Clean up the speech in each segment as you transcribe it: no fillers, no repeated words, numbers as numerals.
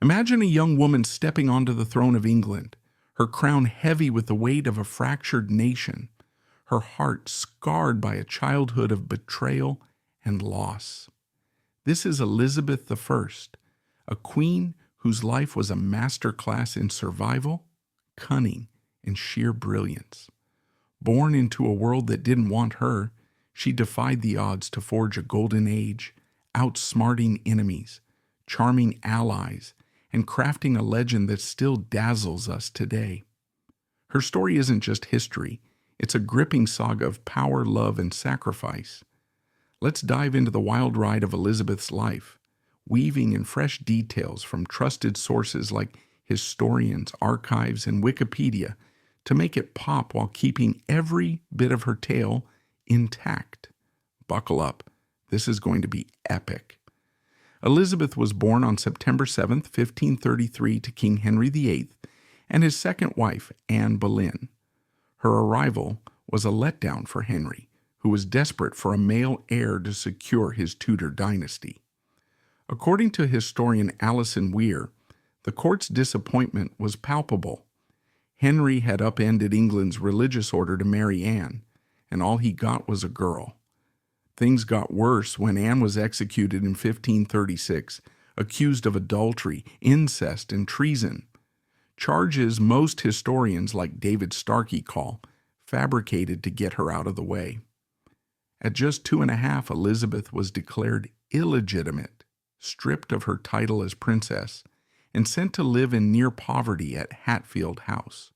Imagine a young woman stepping onto the throne of England, her crown heavy with the weight of a fractured nation, her heart scarred by a childhood of betrayal and loss. This is Elizabeth I, a queen whose life was a masterclass in survival, cunning, and sheer brilliance. Born into a world that didn't want her, she defied the odds to forge a golden age, outsmarting enemies, charming allies, and crafting a legend that still dazzles us today. Her story isn't just history, it's a gripping saga of power, love, and sacrifice. Let's dive into the wild ride of Elizabeth's life, weaving in fresh details from trusted sources like historians, archives, and Wikipedia to make it pop while keeping every bit of her tale intact. Buckle up, this is going to be epic. Elizabeth was born on September 7, 1533 to King Henry VIII and his second wife, Anne Boleyn. Her arrival was a letdown for Henry, who was desperate for a male heir to secure his Tudor dynasty. According to historian Alison Weir, the court's disappointment was palpable. Henry had upended England's religious order to marry Anne, and all he got was a girl. Things got worse when Anne was executed in 1536, accused of adultery, incest, and treason. Charges most historians like David Starkey call fabricated to get her out of the way. At just 2.5, Elizabeth was declared illegitimate, stripped of her title as princess, and sent to live in near poverty at Hatfield House.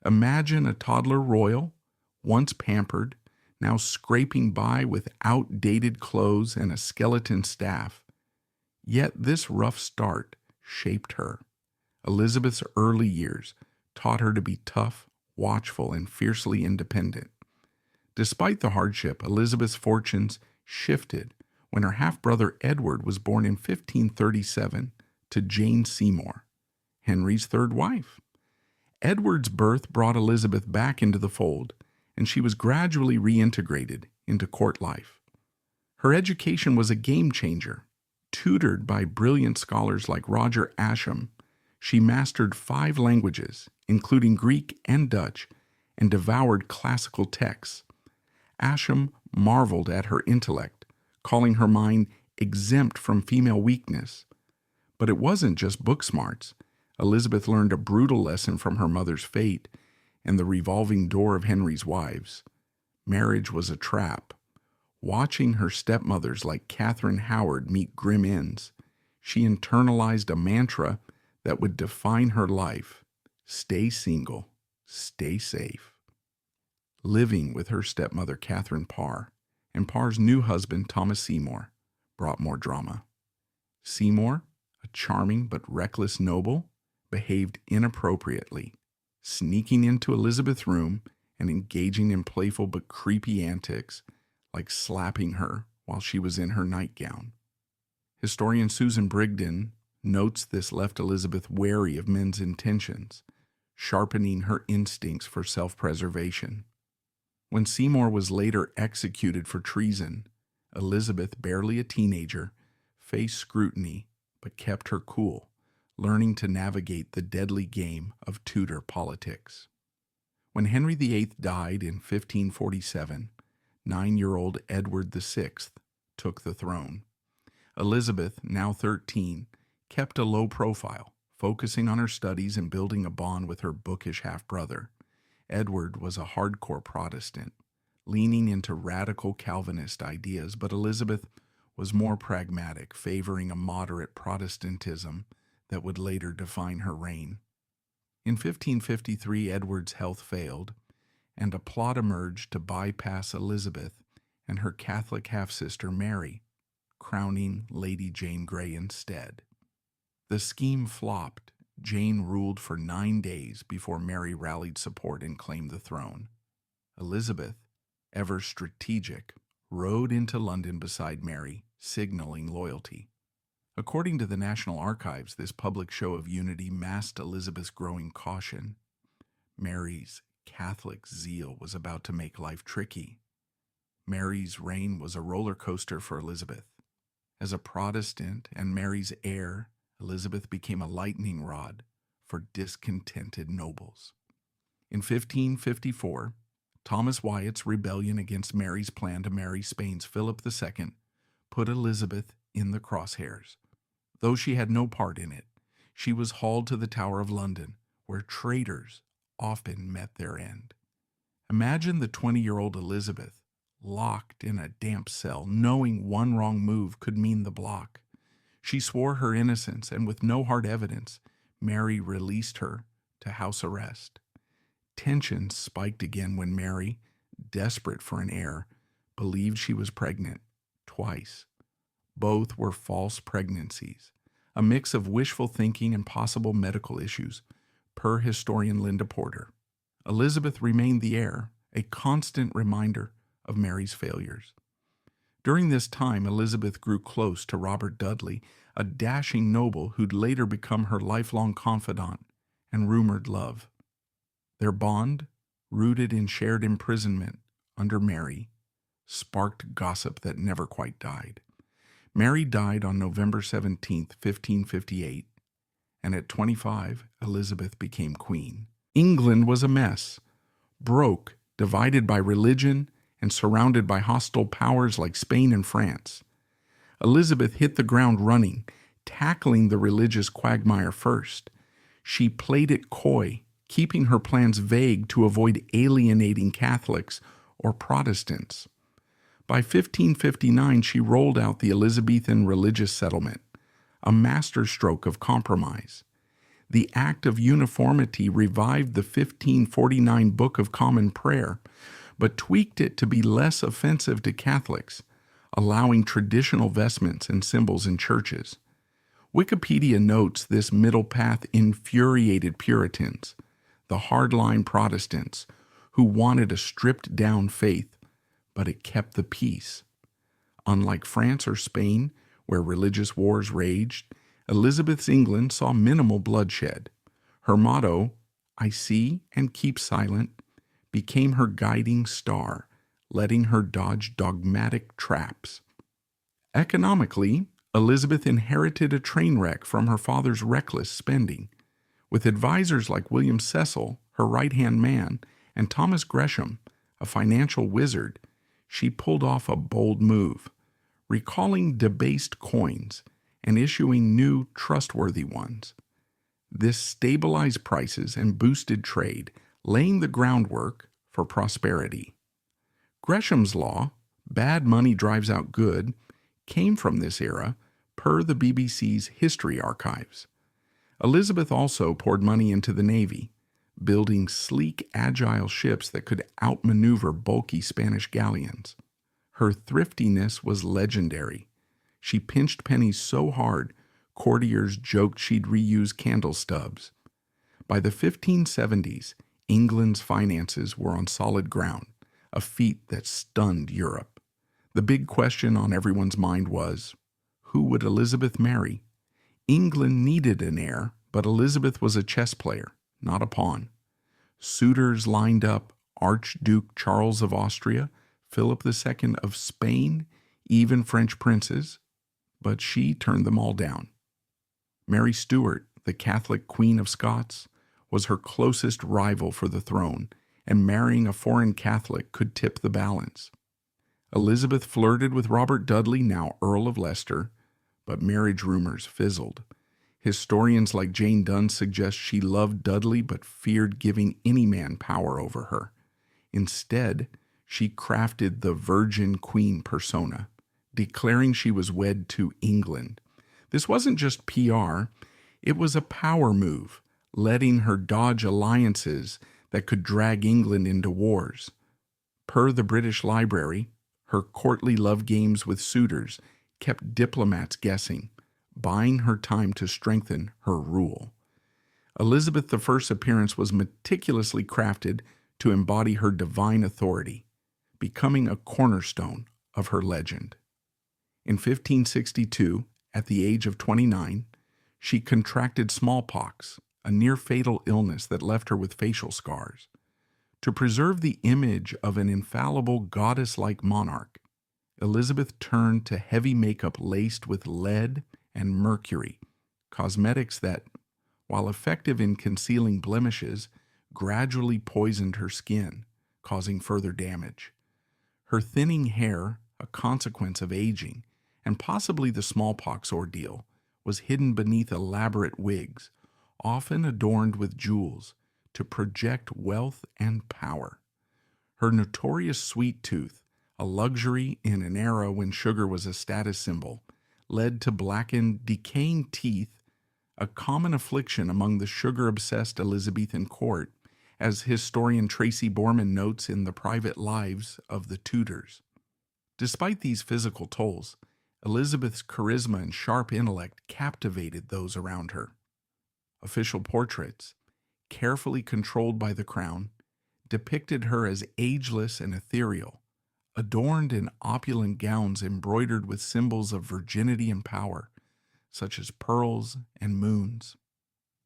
Imagine a toddler royal, once pampered, now scraping by with outdated clothes and a skeleton staff. Yet this rough start shaped her. Elizabeth's early years taught her to be tough, watchful, and fiercely independent. Despite the hardship, Elizabeth's fortunes shifted when her half-brother Edward was born in 1537 to Jane Seymour, Henry's third wife. Edward's birth brought Elizabeth back into the fold, and she was gradually reintegrated into court life. Her education was a game-changer. Tutored by brilliant scholars like Roger Ascham, she mastered 5 languages, including Greek and Dutch, and devoured classical texts. Ascham marveled at her intellect, calling her mind exempt from female weakness. But it wasn't just book smarts. Elizabeth learned a brutal lesson from her mother's fate and the revolving door of Henry's wives. Marriage was a trap. Watching her stepmothers like Catherine Howard meet grim ends, she internalized a mantra that would define her life: stay single, stay safe. Living with her stepmother Catherine Parr and Parr's new husband Thomas Seymour brought more drama. Seymour, a charming but reckless noble, behaved inappropriately, sneaking into Elizabeth's room and engaging in playful but creepy antics like slapping her while she was in her nightgown. Historian Susan Brigden notes this left Elizabeth wary of men's intentions, sharpening her instincts for self-preservation. When Seymour was later executed for treason, Elizabeth, barely a teenager, faced scrutiny but kept her cool, learning to navigate the deadly game of Tudor politics. When Henry VIII died in 1547, 9-year-old Edward VI took the throne. Elizabeth, now 13, kept a low profile, focusing on her studies and building a bond with her bookish half-brother. Edward was a hardcore Protestant, leaning into radical Calvinist ideas, but Elizabeth was more pragmatic, favoring a moderate Protestantism that would later define her reign. In 1553, Edward's health failed, and a plot emerged to bypass Elizabeth and her Catholic half-sister Mary, crowning Lady Jane Grey instead. The scheme flopped. Jane ruled for 9 days before Mary rallied support and claimed the throne. Elizabeth, ever strategic, rode into London beside Mary, signaling loyalty. According to the National Archives, this public show of unity masked Elizabeth's growing caution. Mary's Catholic zeal was about to make life tricky. Mary's reign was a roller coaster for Elizabeth. As a Protestant and Mary's heir, Elizabeth became a lightning rod for discontented nobles. In 1554, Thomas Wyatt's rebellion against Mary's plan to marry Spain's Philip II put Elizabeth in the crosshairs. Though she had no part in it, she was hauled to the Tower of London, where traitors often met their end. Imagine the 20-year-old Elizabeth locked in a damp cell, knowing one wrong move could mean the block. She swore her innocence, and with no hard evidence, Mary released her to house arrest. Tensions spiked again when Mary, desperate for an heir, believed she was pregnant twice. Both were false pregnancies, a mix of wishful thinking and possible medical issues, per historian Linda Porter. Elizabeth remained the heir, a constant reminder of Mary's failures. During this time, Elizabeth grew close to Robert Dudley, a dashing noble who'd later become her lifelong confidant and rumored love. Their bond, rooted in shared imprisonment under Mary, sparked gossip that never quite died. Mary died on November 17, 1558, and at 25, Elizabeth became queen. England was a mess, broke, divided by religion, and surrounded by hostile powers like Spain and France. Elizabeth hit the ground running, tackling the religious quagmire first. She played it coy, keeping her plans vague to avoid alienating Catholics or Protestants. By 1559, she rolled out the Elizabethan religious settlement, a masterstroke of compromise. The Act of Uniformity revived the 1549 Book of Common Prayer, but tweaked it to be less offensive to Catholics, allowing traditional vestments and symbols in churches. Wikipedia notes this middle path infuriated Puritans, the hardline Protestants, who wanted a stripped-down faith, but it kept the peace. Unlike France or Spain, where religious wars raged, Elizabeth's England saw minimal bloodshed. Her motto, "I see and keep silent," became her guiding star, letting her dodge dogmatic traps. Economically, Elizabeth inherited a train wreck from her father's reckless spending. With advisors like William Cecil, her right-hand man, and Thomas Gresham, a financial wizard, she pulled off a bold move, recalling debased coins and issuing new, trustworthy ones. This stabilized prices and boosted trade, laying the groundwork for prosperity. Gresham's law, bad money drives out good, came from this era, per the BBC's History Archives. Elizabeth also poured money into the Navy, building sleek, agile ships that could outmaneuver bulky Spanish galleons. Her thriftiness was legendary. She pinched pennies so hard, courtiers joked she'd reuse candle stubs. By the 1570s, England's finances were on solid ground, a feat that stunned Europe. The big question on everyone's mind was, who would Elizabeth marry? England needed an heir, but Elizabeth was a chess player, not a pawn. Suitors lined up: Archduke Charles of Austria, Philip II of Spain, even French princes, but she turned them all down. Mary Stuart, the Catholic Queen of Scots, was her closest rival for the throne, and marrying a foreign Catholic could tip the balance. Elizabeth flirted with Robert Dudley, now Earl of Leicester, but marriage rumors fizzled. Historians like Jane Dunn suggest she loved Dudley but feared giving any man power over her. Instead, she crafted the Virgin Queen persona, declaring she was wed to England. This wasn't just PR, it was a power move, letting her dodge alliances that could drag England into wars. Per the British Library, her courtly love games with suitors kept diplomats guessing, buying her time to strengthen her rule. Elizabeth I's appearance was meticulously crafted to embody her divine authority, becoming a cornerstone of her legend. In 1562, at the age of 29, she contracted smallpox, a near-fatal illness that left her with facial scars. To preserve the image of an infallible goddess-like monarch, Elizabeth turned to heavy makeup laced with lead and mercury, cosmetics that, while effective in concealing blemishes, gradually poisoned her skin, causing further damage. Her thinning hair, a consequence of aging, and possibly the smallpox ordeal, was hidden beneath elaborate wigs, often adorned with jewels, to project wealth and power. Her notorious sweet tooth, a luxury in an era when sugar was a status symbol, led to blackened, decaying teeth, a common affliction among the sugar-obsessed Elizabethan court, as historian Tracy Borman notes in The Private Lives of the Tudors. Despite these physical tolls, Elizabeth's charisma and sharp intellect captivated those around her. Official portraits, carefully controlled by the crown, depicted her as ageless and ethereal, adorned in opulent gowns embroidered with symbols of virginity and power, such as pearls and moons.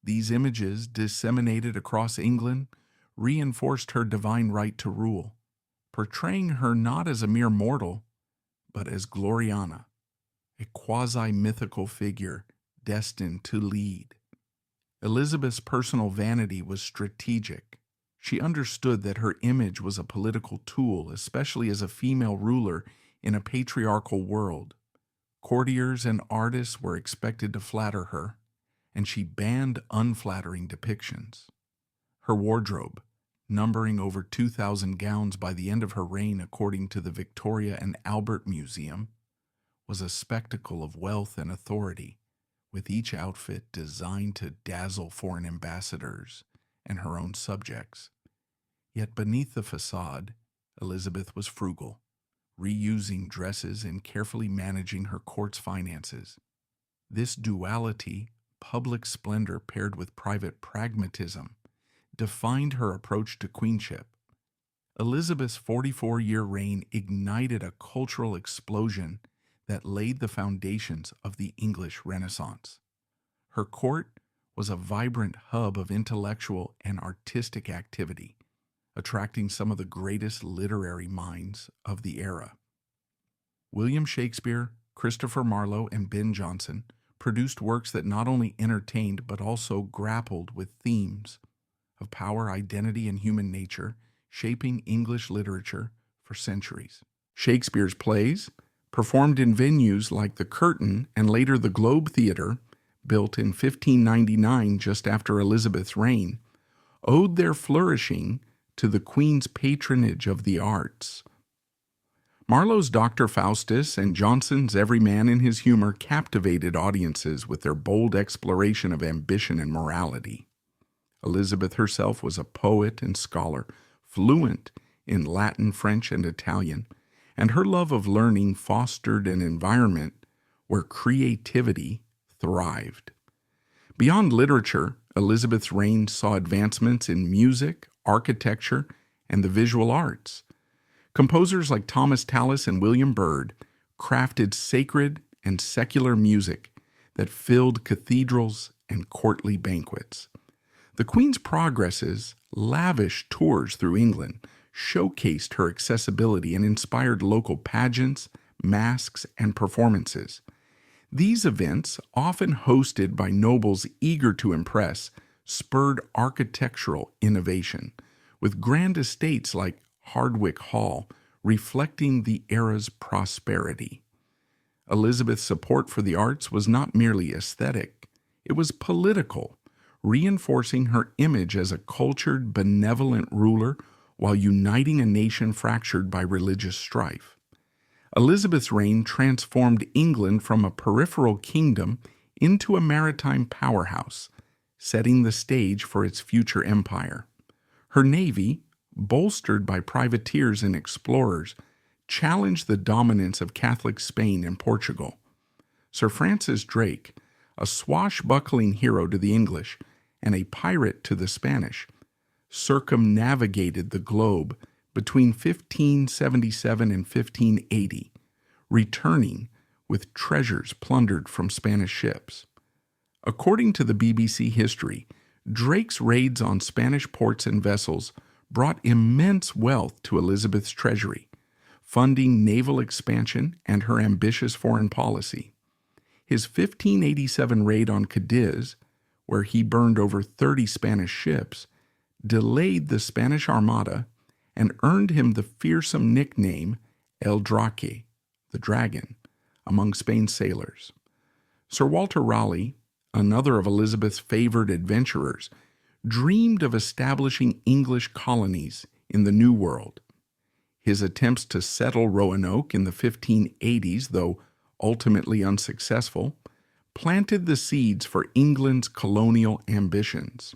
These images, disseminated across England, reinforced her divine right to rule, portraying her not as a mere mortal, but as Gloriana, a quasi-mythical figure destined to lead. Elizabeth's personal vanity was strategic. She understood that her image was a political tool, especially as a female ruler in a patriarchal world. Courtiers and artists were expected to flatter her, and she banned unflattering depictions. Her wardrobe, numbering over 2,000 gowns by the end of her reign according to the Victoria and Albert Museum, was a spectacle of wealth and authority, with each outfit designed to dazzle foreign ambassadors and her own subjects. Yet beneath the facade, Elizabeth was frugal, reusing dresses and carefully managing her court's finances. This duality, public splendor paired with private pragmatism, defined her approach to queenship. Elizabeth's 44-year reign ignited a cultural explosion that laid the foundations of the English Renaissance. Her court was a vibrant hub of intellectual and artistic activity, attracting some of the greatest literary minds of the era. William Shakespeare, Christopher Marlowe, and Ben Jonson produced works that not only entertained but also grappled with themes of power, identity, and human nature, shaping English literature for centuries. Shakespeare's plays, performed in venues like the Curtain and later the Globe Theatre, built in 1599 just after Elizabeth's reign, owed their flourishing to the Queen's patronage of the arts. Marlowe's Dr. Faustus and Jonson's Every Man in His Humor captivated audiences with their bold exploration of ambition and morality. Elizabeth herself was a poet and scholar, fluent in Latin, French, and Italian, and her love of learning fostered an environment where creativity thrived. Beyond literature, Elizabeth's reign saw advancements in music, architecture, and the visual arts. Composers like Thomas Tallis and William Byrd crafted sacred and secular music that filled cathedrals and courtly banquets. The Queen's progresses, lavish tours through England, showcased her accessibility and inspired local pageants, masques, and performances. These events, often hosted by nobles eager to impress, spurred architectural innovation, with grand estates like Hardwicke Hall reflecting the era's prosperity. Elizabeth's support for the arts was not merely aesthetic, it was political, reinforcing her image as a cultured, benevolent ruler while uniting a nation fractured by religious strife. Elizabeth's reign transformed England from a peripheral kingdom into a maritime powerhouse, setting the stage for its future empire. Her navy, bolstered by privateers and explorers, challenged the dominance of Catholic Spain and Portugal. Sir Francis Drake, a swashbuckling hero to the English and a pirate to the Spanish, circumnavigated the globe between 1577 and 1580, returning with treasures plundered from Spanish ships. According to the BBC History, Drake's raids on Spanish ports and vessels brought immense wealth to Elizabeth's treasury, funding naval expansion and her ambitious foreign policy. His 1587 raid on Cadiz, where he burned over 30 Spanish ships, delayed the Spanish Armada and earned him the fearsome nickname El Draque, the Dragon, among Spain's sailors. Sir Walter Raleigh, another of Elizabeth's favored adventurers, dreamed of establishing English colonies in the New World. His attempts to settle Roanoke in the 1580s, though ultimately unsuccessful, planted the seeds for England's colonial ambitions.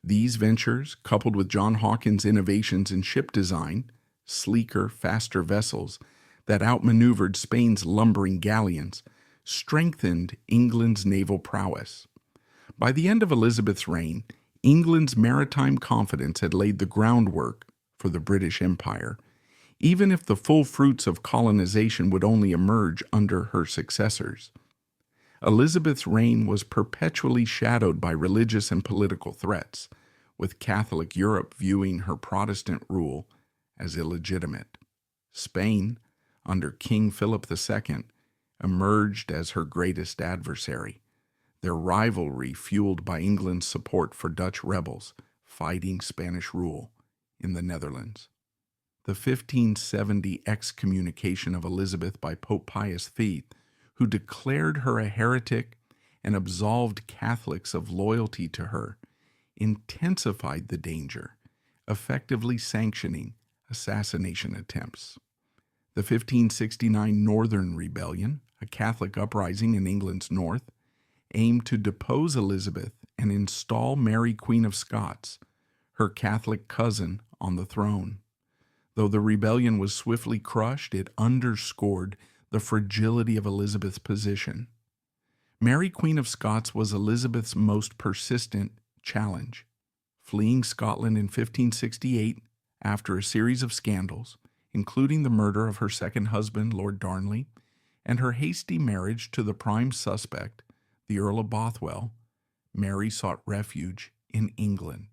These ventures, coupled with John Hawkins' innovations in ship design, sleeker, faster vessels that outmaneuvered Spain's lumbering galleons, strengthened England's naval prowess. By the end of Elizabeth's reign, England's maritime confidence had laid the groundwork for the British Empire, even if the full fruits of colonization would only emerge under her successors. Elizabeth's reign was perpetually shadowed by religious and political threats, with Catholic Europe viewing her Protestant rule as illegitimate. Spain, under King Philip II, emerged as her greatest adversary, their rivalry fueled by England's support for Dutch rebels fighting Spanish rule in the Netherlands. The 1570 excommunication of Elizabeth by Pope Pius V, who declared her a heretic and absolved Catholics of loyalty to her, intensified the danger, effectively sanctioning assassination attempts. The 1569 Northern Rebellion, a Catholic uprising in England's north, aimed to depose Elizabeth and install Mary, Queen of Scots, her Catholic cousin, on the throne. Though the rebellion was swiftly crushed, it underscored the fragility of Elizabeth's position. Mary, Queen of Scots, was Elizabeth's most persistent challenge. Fleeing Scotland in 1568 after a series of scandals, including the murder of her second husband, Lord Darnley, and her hasty marriage to the prime suspect, the Earl of Bothwell, Mary sought refuge in England.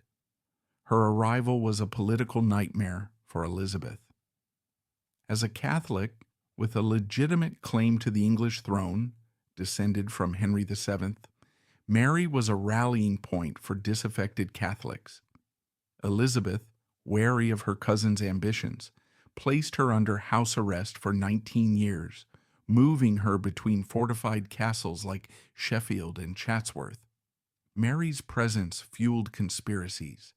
Her arrival was a political nightmare for Elizabeth. As a Catholic with a legitimate claim to the English throne, descended from Henry VII, Mary was a rallying point for disaffected Catholics. Elizabeth, wary of her cousin's ambitions, placed her under house arrest for 19 years, moving her between fortified castles like Sheffield and Chatsworth. Mary's presence fueled conspiracies,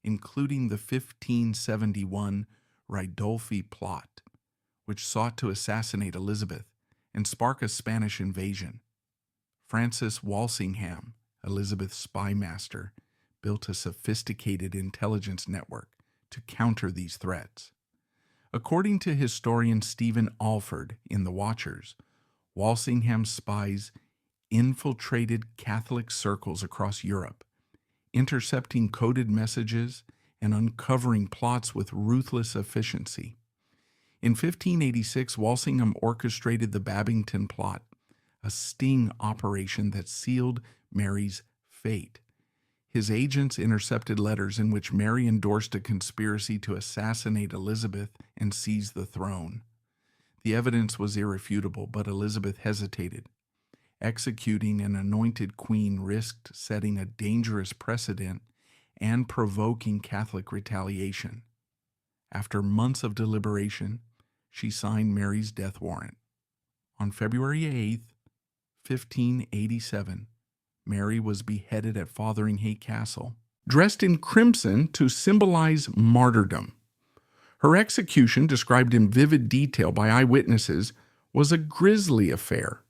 including the 1571 Ridolfi plot, which sought to assassinate Elizabeth and spark a Spanish invasion. Francis Walsingham, Elizabeth's spy master, built a sophisticated intelligence network to counter these threats. According to historian Stephen Alford in The Watchers, Walsingham's spies infiltrated Catholic circles across Europe, intercepting coded messages and uncovering plots with ruthless efficiency. In 1586, Walsingham orchestrated the Babington Plot, a sting operation that sealed Mary's fate. His agents intercepted letters in which Mary endorsed a conspiracy to assassinate Elizabeth and seize the throne. The evidence was irrefutable, but Elizabeth hesitated. Executing an anointed queen risked setting a dangerous precedent and provoking Catholic retaliation. After months of deliberation, she signed Mary's death warrant. On February 8, 1587, Mary was beheaded at Fotheringhay Castle, dressed in crimson to symbolize martyrdom. Her execution, described in vivid detail by eyewitnesses, was a grisly affair.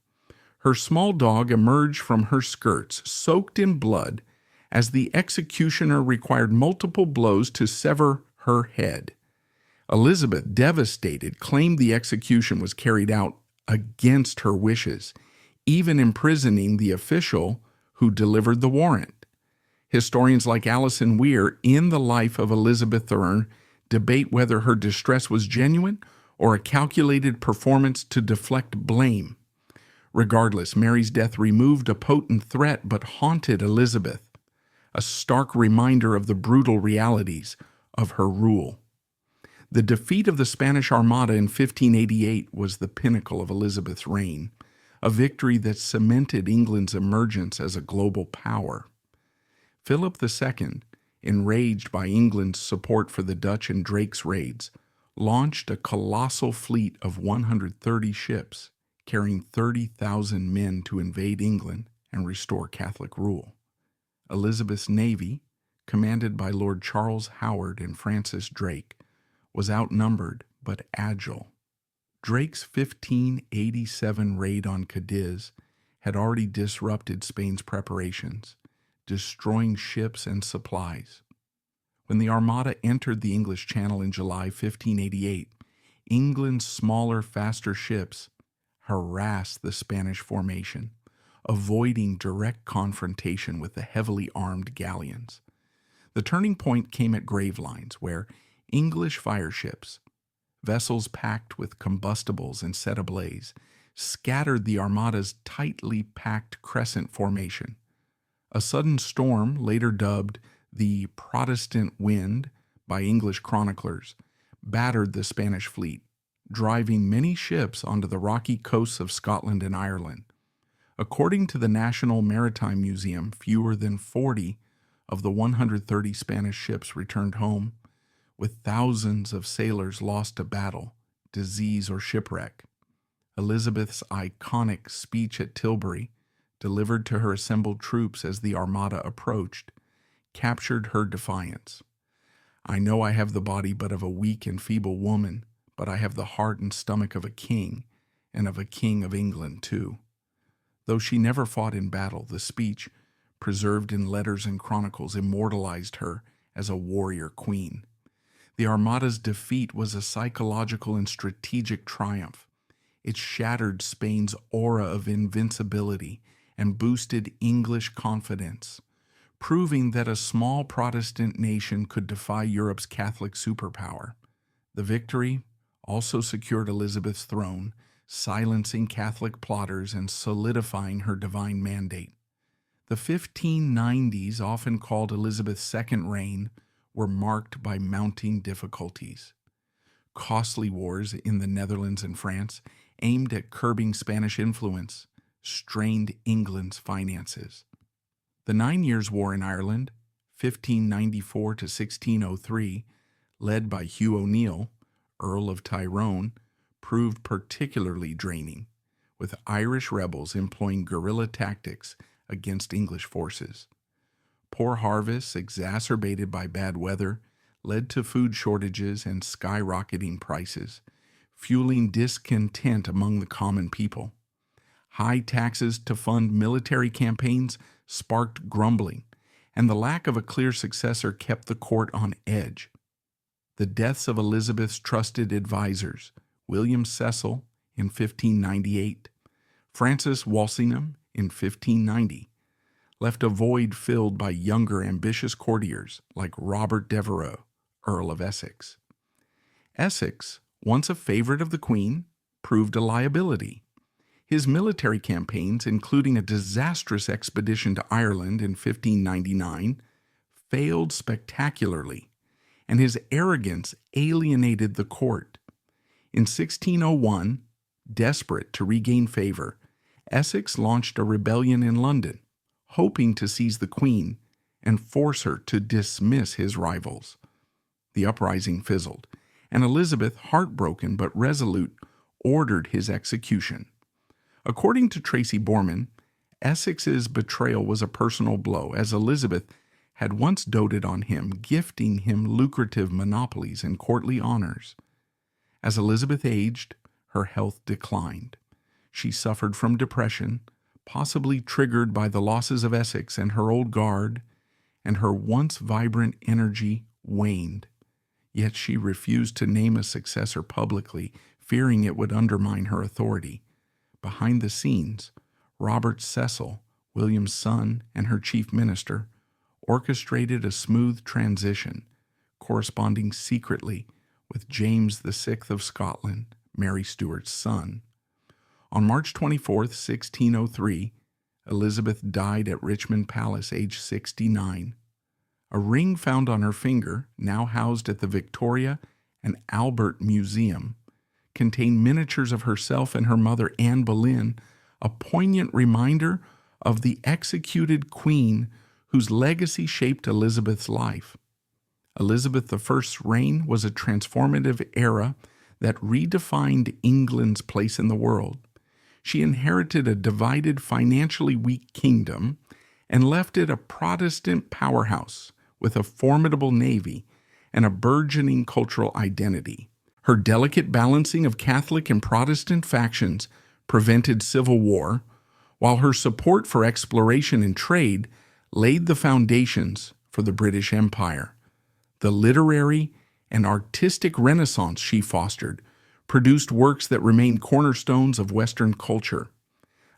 Her small dog emerged from her skirts, soaked in blood, as the executioner required multiple blows to sever her head. Elizabeth, devastated, claimed the execution was carried out against her wishes, even imprisoning the official who delivered the warrant. Historians like Alison Weir, in The Life of Elizabeth Thurn, debate whether her distress was genuine or a calculated performance to deflect blame. Regardless, Mary's death removed a potent threat but haunted Elizabeth, a stark reminder of the brutal realities of her rule. The defeat of the Spanish Armada in 1588 was the pinnacle of Elizabeth's reign, a victory that cemented England's emergence as a global power. Philip II, enraged by England's support for the Dutch and Drake's raids, launched a colossal fleet of 130 ships, carrying 30,000 men to invade England and restore Catholic rule. Elizabeth's navy, commanded by Lord Charles Howard and Francis Drake, was outnumbered but agile. Drake's 1587 raid on Cadiz had already disrupted Spain's preparations, destroying ships and supplies. When the Armada entered the English Channel in July 1588, England's smaller, faster ships harassed the Spanish formation, avoiding direct confrontation with the heavily armed galleons. The turning point came at Gravelines, where English fireships, vessels packed with combustibles and set ablaze, scattered the Armada's tightly packed crescent formation. A sudden storm, later dubbed the Protestant Wind by English chroniclers, battered the Spanish fleet, driving many ships onto the rocky coasts of Scotland and Ireland. According to the National Maritime Museum, fewer than 40 of the 130 Spanish ships returned home, with thousands of sailors lost to battle, disease, or shipwreck. Elizabeth's iconic speech at Tilbury, delivered to her assembled troops as the Armada approached, captured her defiance. "I know I have the body but of a weak and feeble woman, but I have the heart and stomach of a king, and of a king of England too." Though she never fought in battle, the speech, preserved in letters and chronicles, immortalized her as a warrior queen. The Armada's defeat was a psychological and strategic triumph. It shattered Spain's aura of invincibility and boosted English confidence, proving that a small Protestant nation could defy Europe's Catholic superpower. The victory also secured Elizabeth's throne, silencing Catholic plotters and solidifying her divine mandate. The 1590s, often called Elizabeth's second reign, were marked by mounting difficulties. Costly wars in the Netherlands and France, aimed at curbing Spanish influence, strained England's finances. The 9 Years' War in Ireland, 1594 to 1603, led by Hugh O'Neill, Earl of Tyrone, proved particularly draining, with Irish rebels employing guerrilla tactics against English forces. Poor harvests, exacerbated by bad weather, led to food shortages and skyrocketing prices, fueling discontent among the common people. High taxes to fund military campaigns sparked grumbling, and the lack of a clear successor kept the court on edge. The deaths of Elizabeth's trusted advisors, William Cecil in 1598, Francis Walsingham in 1590, left a void filled by younger, ambitious courtiers like Robert Devereux, Earl of Essex. Essex, once a favorite of the Queen, proved a liability. His military campaigns, including a disastrous expedition to Ireland in 1599, failed spectacularly, and his arrogance alienated the court. In 1601, desperate to regain favor, Essex launched a rebellion in London, hoping to seize the Queen and force her to dismiss his rivals. The uprising fizzled, and Elizabeth, heartbroken but resolute, ordered his execution. According to Tracy Borman, Essex's betrayal was a personal blow, as Elizabeth had once doted on him, gifting him lucrative monopolies and courtly honors. As Elizabeth aged, her health declined. She suffered from depression, possibly triggered by the losses of Essex and her old guard, and her once vibrant energy waned. Yet she refused to name a successor publicly, fearing it would undermine her authority. Behind the scenes, Robert Cecil, William's son and her chief minister, orchestrated a smooth transition, corresponding secretly with James VI of Scotland, Mary Stuart's son. On March 24, 1603, Elizabeth died at Richmond Palace, aged 69. A ring found on her finger, now housed at the Victoria and Albert Museum, contained miniatures of herself and her mother, Anne Boleyn, a poignant reminder of the executed queen whose legacy shaped Elizabeth's life. Elizabeth I's reign was a transformative era that redefined England's place in the world. She inherited a divided, financially weak kingdom and left it a Protestant powerhouse with a formidable navy and a burgeoning cultural identity. Her delicate balancing of Catholic and Protestant factions prevented civil war, while her support for exploration and trade laid the foundations for the British Empire. The literary and artistic renaissance she fostered produced works that remain cornerstones of Western culture.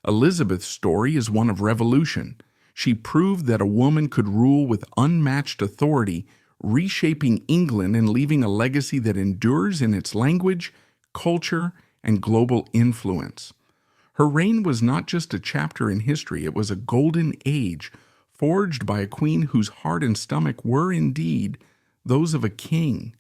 Elizabeth's story is one of revolution. She proved that a woman could rule with unmatched authority, reshaping England and leaving a legacy that endures in its language, culture, and global influence. Her reign was not just a chapter in history, it was a golden age forged by a queen whose heart and stomach were indeed those of a king.